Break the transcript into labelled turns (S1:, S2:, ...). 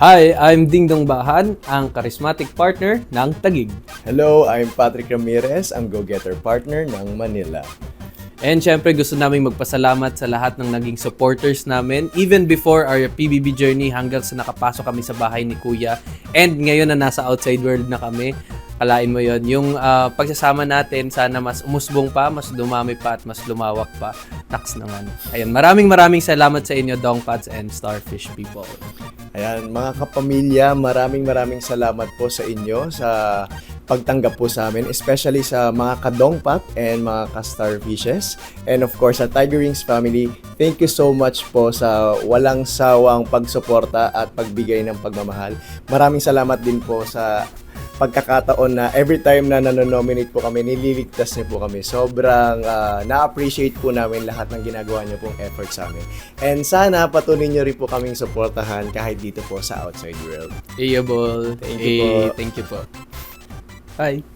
S1: Hi, I'm Dingdong Bahan, ang charismatic partner ng Taguig.
S2: Hello, I'm Patrick Ramirez, ang go-getter partner ng Manila.
S1: And syempre gusto naming magpasalamat sa lahat ng naging supporters namin even before our PBB journey hanggang sa nakapasok kami sa bahay ni Kuya. And ngayon na nasa outside world na kami, kalain mo yon yung pagsasama natin sana mas umusbong pa, mas dumami pa at mas lumawak pa. Taks naman. Ayun, maraming salamat sa inyo Dongpats and Starfish people.
S2: Ayan, mga kapamilya, maraming salamat po sa inyo sa pagtanggap po sa amin, especially sa mga kadongpat and mga ka-starfishes. And of course, sa Tiger Wings family, thank you so much po sa walang sawang pagsuporta at pagbigay ng pagmamahal. Maraming salamat din po sa pagkakataon na every time na nanonominate po kami, nililigtas niyo po kami. Sobrang na-appreciate po namin lahat ng ginagawa niyo pong effort sa amin. And sana patuloy niyo rin po kaming suportahan kahit dito po sa outside world.
S1: Iyabol.
S2: Thank you po.
S1: Thank you po. Bye.